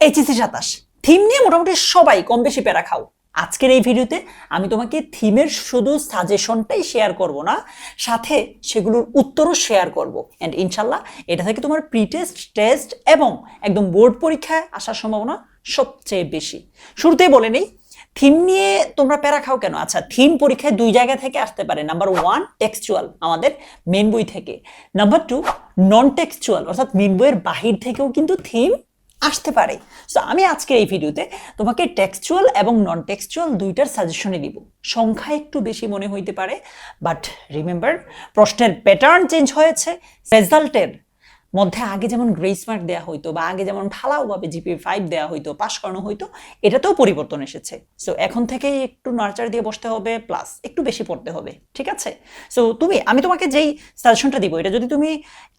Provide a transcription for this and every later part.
HSC 27 theme নিয়ে মোটামুটি সবাই কম বেশি প্যারা খাও। আজকের এই ভিডিওতে আমি তোমাকে থিমের শুধু সাজেশনটাই শেয়ার করব না, সাথে সেগুলোর উত্তরও শেয়ার করব। এন্ড ইনশাল্লাহ এটা থেকে তোমার প্রি টেস্ট, টেস্ট এবং একদম বোর্ড পরীক্ষায় আসার সম্ভাবনা সবচেয়ে বেশি। শুরুতেই বলে নেই, থিম নিয়ে তোমরা প্যারা খাও কেন? আচ্ছা, থিম পরীক্ষায় দুই জায়গা থেকে আসতে পারে। নাম্বার 1 টেক্সচুয়াল, আমাদের মেন বই থেকে। নাম্বার 2 নন টেক্সচুয়াল, অর্থাৎ মেন বইয়ের বাহির থেকেও কিন্তু থিম আসতে পারে। সো আমি আজকের এই ভিডিওতে তোমাকে টেক্সচুয়াল এবং নন টেক্সচুয়াল দুইটার সাজেশনে দিব। সংখ্যা একটু বেশি মনে হইতে পারে, বাট রিমেম্বার প্রশ্নের প্যাটার্ন চেঞ্জ হয়েছে। রেজাল্টের মধ্যে আগে যেমন গ্রেস মার্ক দেওয়া হইতো বা আগে যেমন ঢালাওভাবে জিপিএ 5 দেওয়া হইতো, পাস করানো হইতো, এটাতেও পরিবর্তন এসেছে। সো এখন থেকে একটু নার্চার দিয়ে বসতে হবে, প্লাস একটু বেশি পড়তে হবে, ঠিক আছে? সো আমি তোমাকে যেই সাজেশনটা দিব, এটা যদি তুমি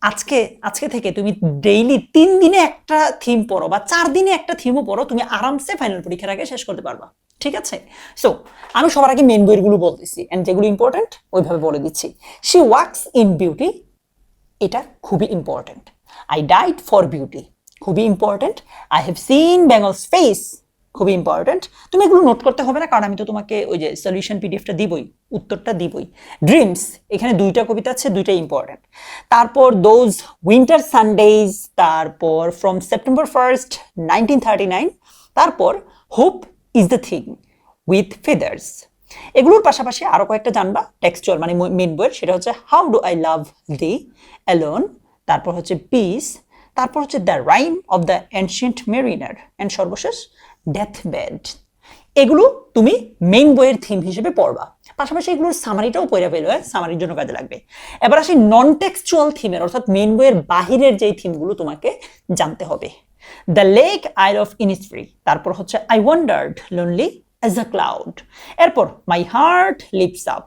আজকে থেকে তুমি ডেইলি 3 দিনে একটা থিম পড়ো বা 4 দিনে একটা থিমও পড়ো, তুমি আরামসে ফাইনাল পরীক্ষার আগে শেষ করতে পারবা, ঠিক আছে? সো আমি সবার আগে মেন বইগুলো বলতেছি, এন্ড যেগুলো ইম্পর্টেন্ট ওইভাবে বলে দিচ্ছি। শি ওয়ার্কস ইন বিউটি, এটা খুবই important. I died for beauty, খুবই important. I have seen Bengal's face, খুবই ইম্পর্টেন্ট। তুমি এগুলো নোট করতে হবে না, কারণ আমি তো তোমাকে ওই যে সলিউশন পিডিএফটা দিবই, উত্তরটা দিবই। ড্রিমস, এখানে দুইটা কবিতা আছে, দুইটাই ইম্পর্টেন্ট। তারপর দোজ উইন্টার সানডেজ, তারপর ফ্রম সেপ্টেম্বর 1st 1939, তারপর hope is the thing with feathers. এগুলোর পাশাপাশি আরো কয়েকটা জানবা টেক্সচুয়াল মানে মেন বইয়ের, সেটা হচ্ছে how do I love thee, alone, তারপর হচ্ছে পিস, তারপর হচ্ছে the rime of the ancient mariner, and সর্বশেষ ডেথ বেড। এগুলো তুমি মেইন বইয়ের থিম হিসেবে পড়বা, পাশাপাশি এগুলোর সামারিটাও পড়ে ফেলবে, সামারির জন্য কাজে লাগবে। এবার আসি নন টেক্সচুয়াল থিমের, অর্থাৎ মেইন বইয়ের বাহিরের যেই থিমগুলো তোমাকে জানতে হবে। The lake isle of Innisfree, তারপর হচ্ছে I wandered lonely as a cloud, এরপর মাই হার্ট লিপস আপ,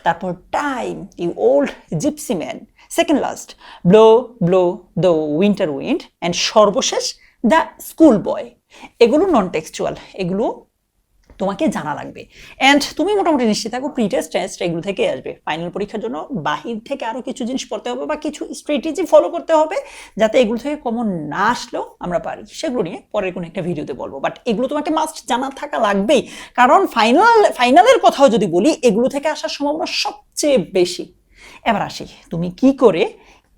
তারপর time you old gypsy man, second last blow blow the winter wind, and সর্বশেষ দ্য স্কুল বয়। এগুলো non textual, এগুলো তোমাকে জানা লাগবে। অ্যান্ড তুমি মোটামুটি নিশ্চিত থাকো প্রি টেস্ট, টেস্ট এগুলো থেকে আসবে। ফাইনাল পরীক্ষার জন্য বাহির থেকে আরো কিছু জিনিস পড়তে হবে বা কিছু স্ট্র্যাটেজি ফলো করতে হবে, যাতে এগুলো থেকে কমন না আসলেও আমরা পারি। সেগুলো নিয়ে পরের কোনো একটা ভিডিওতে বলবো, বাট এগুলো তোমাকে মাস্ট জানা থাকা লাগবেই, কারণ ফাইনালের কথাও যদি বলি, এগুলো থেকে আসার সম্ভাবনা সবচেয়ে বেশি। এবার আসি তুমি কি করে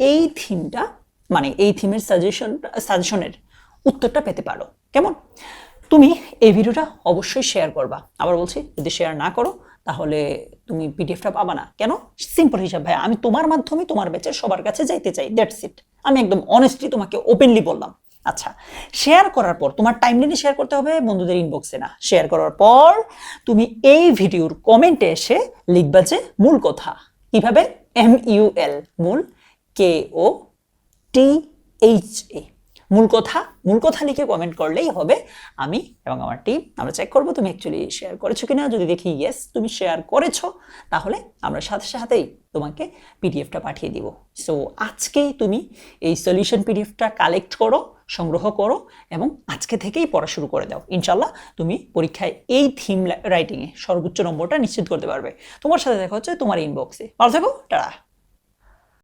এই থিমটা মানে এই থিমের সাজেশনের উত্তরটা পেতে পারো। কেমন? তুমি এই ভিডিওটা অবশ্যই শেয়ার করবা। আবার বলছি, যদি শেয়ার না করো তাহলে তুমি পিডিএফটা পাবা না। কেন? সিম্পল হিসাব ভাই, আমি তোমার মাধ্যমে তোমার ব্যাচের সবার কাছে যাইতে চাই, দ্যাটস ইট। আমি একদম অনেস্টলি তোমাকে ওপেনলি বললাম। আচ্ছা, শেয়ার করার পর তোমার টাইমলাইনে শেয়ার করতে হবে, বন্ধুদের ইনবক্সে না। শেয়ার করার পর তুমি এই ভিডিওর কমেন্টে এসে লিখবা যে মূল কথা। কিভাবে? MUL, মূল, KOTHA, মূল কথা লিখে কমেন্ট করলেই হবে। আমি এবং আমার টিম আমরা চেক করবো তুমি অ্যাকচুয়ালি শেয়ার করেছো কিনা। যদি দেখি ইয়েস তুমি শেয়ার করেছো, তাহলে আমরা সাথে সাথেই তোমাকে পিডিএফটা পাঠিয়ে দিব। সো আজকেই তুমি এই সলিউশন পিডিএফটা কালেক্ট করো, সংগ্রহ করো এবং আজকে থেকেই পড়া শুরু করে দাও। ইনশাল্লাহ তুমি পরীক্ষায় এই থিম রাইটিংয়ে সর্বোচ্চ নম্বরটা নিশ্চিত করতে পারবে। তোমার সাথে দেখা হচ্ছে তোমার ইনবক্সে। ভালো থাকো, টাটা।